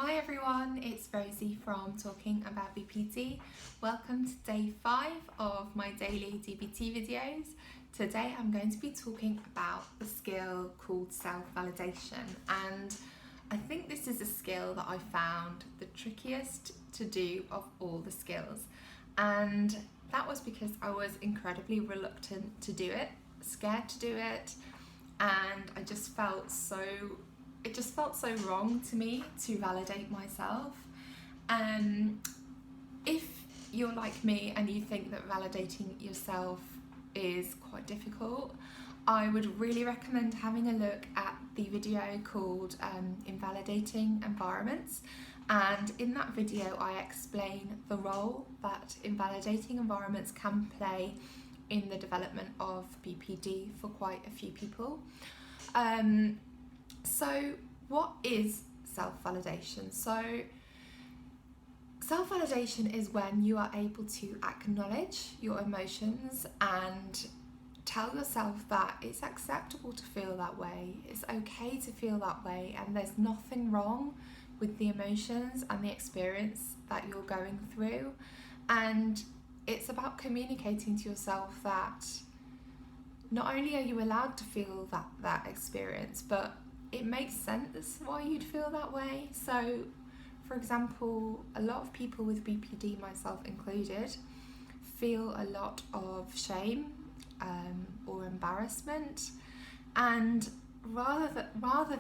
Hi everyone, it's Rosie from Talking About BPD. Welcome to day 5 of my daily DBT videos. Today I'm going to be talking about the skill called self-validation, and I think this is a skill that I found the trickiest to do of all the skills, and that was because I was incredibly reluctant to do it, scared to do it, and it just felt so wrong to me to validate myself. If you're like me and you think that validating yourself is quite difficult, I would really recommend having a look at the video called Invalidating Environments, and in that video I explain the role that invalidating environments can play in the development of BPD for quite a few people. So what is self-validation? So self-validation is when you are able to acknowledge your emotions and tell yourself that it's acceptable to feel that way, it's okay to feel that way, and there's nothing wrong with the emotions and the experience that you're going through. And it's about communicating to yourself that not only are you allowed to feel that experience, but it makes sense why you'd feel that way. So, for example, a lot of people with BPD, myself included, feel a lot of shame or embarrassment, and rather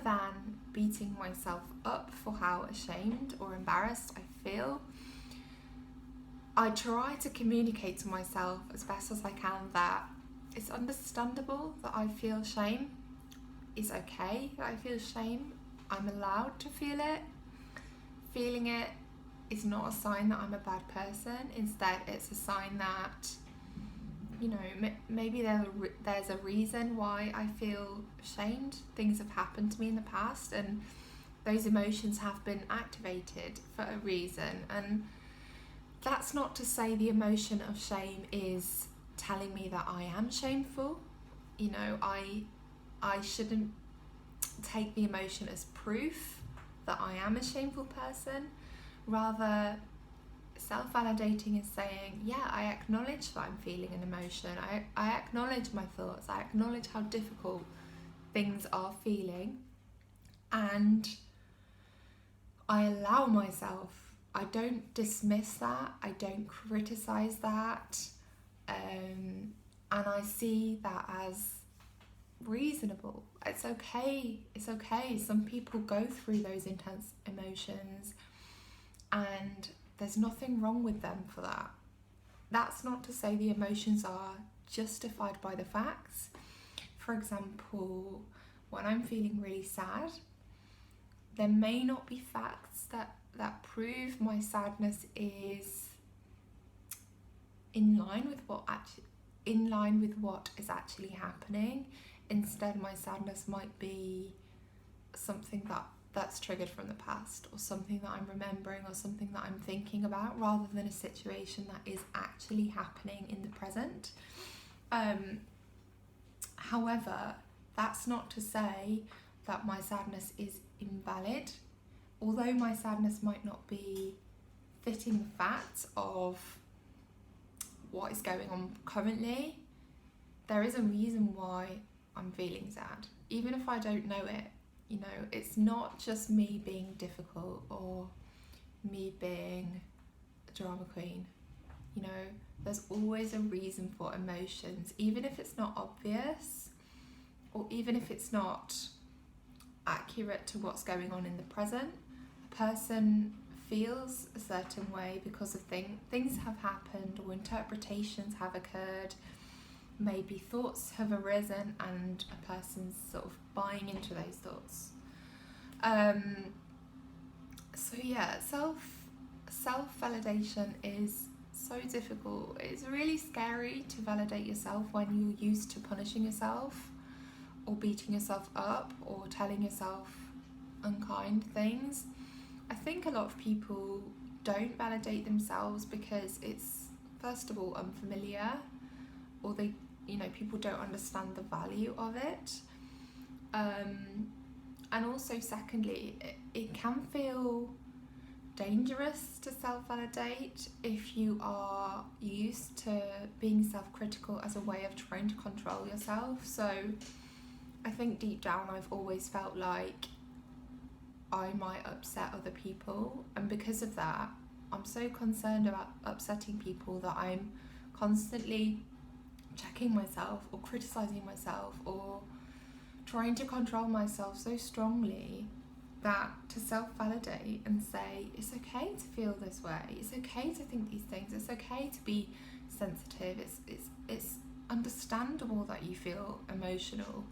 than beating myself up for how ashamed or embarrassed I feel, I try to communicate to myself as best as I can that it's understandable that I feel shame. It's okay that I feel shame. I'm allowed to feel it. Feeling it is not a sign that I'm a bad person. Instead, it's a sign that, you know, maybe there's a reason why I feel ashamed. Things have happened to me in the past, and those emotions have been activated for a reason. And that's not to say the emotion of shame is telling me that I am shameful. You know, I shouldn't take the emotion as proof that I am a shameful person. Rather, self-validating is saying, yeah, I acknowledge that I'm feeling an emotion. I acknowledge my thoughts. I acknowledge how difficult things are feeling. And I allow myself. I don't dismiss that. I don't criticize that. And I see that as reasonable. It's okay. Some people go through those intense emotions, and there's nothing wrong with them for that. That's not to say the emotions are justified by the facts. For example, when I'm feeling really sad, there may not be facts that prove my sadness is in line with what is actually happening. Instead, my sadness might be something that's triggered from the past, or something that I'm remembering, or something that I'm thinking about, rather than a situation that is actually happening in the present. However, that's not to say that my sadness is invalid. Although my sadness might not be fitting the facts of what is going on currently, there is a reason why I'm feeling sad, even if I don't know it. You know, it's not just me being difficult or me being a drama queen. You know, there's always a reason for emotions, even if it's not obvious, or even if it's not accurate to what's going on in the present. A person feels a certain way because of things have happened, or interpretations have occurred. Maybe thoughts have arisen and a person's sort of buying into those thoughts. So yeah, self-validation is so difficult. It's really scary to validate yourself when you're used to punishing yourself, or beating yourself up, or telling yourself unkind things. I think a lot of people don't validate themselves because it's, first of all, unfamiliar, or people don't understand the value of it. And also, secondly, it can feel dangerous to self-validate if you are used to being self-critical as a way of trying to control yourself. So I think deep down I've always felt like I might upset other people, and because of that I'm so concerned about upsetting people that I'm constantly checking myself or criticizing myself or trying to control myself so strongly that to self-validate and say it's okay to feel this way, it's okay to think these things, it's okay to be sensitive, it's understandable that you feel emotional.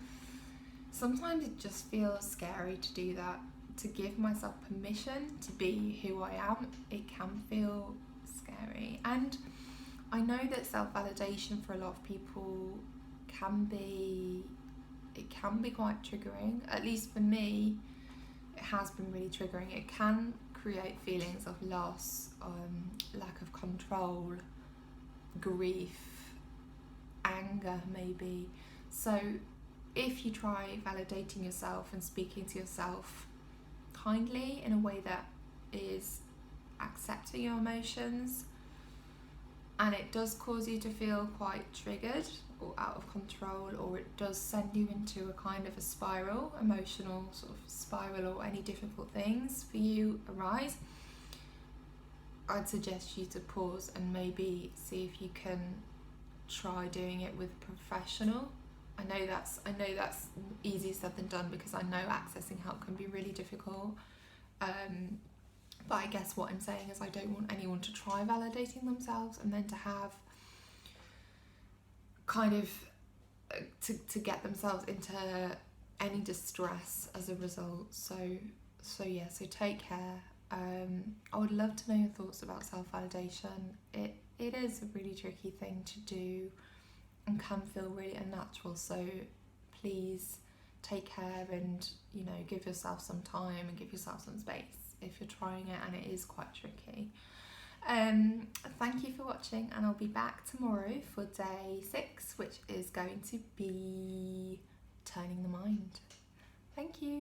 Sometimes it just feels scary to do that, to give myself permission to be who I am. It can feel scary, and I know that self-validation for a lot of people can be quite triggering. At least for me, it has been really triggering. It can create feelings of loss, lack of control, grief, anger maybe. So if you try validating yourself and speaking to yourself kindly in a way that is accepting your emotions, and it does cause you to feel quite triggered or out of control, or it does send you into a kind of a spiral, emotional sort of spiral, or any difficult things for you arise, I'd suggest you to pause and maybe see if you can try doing it with a professional. I know that's easier said than done, because I know accessing help can be really difficult. But I guess what I'm saying is I don't want anyone to try validating themselves and then to have kind of to get themselves into any distress as a result. So take care. I would love to know your thoughts about self-validation. It is a really tricky thing to do and can feel really unnatural, so please take care and give yourself some time and give yourself some space if you're trying it and it is quite tricky. Thank you for watching, and I'll be back tomorrow for day 6, which is going to be turning the mind. Thank you.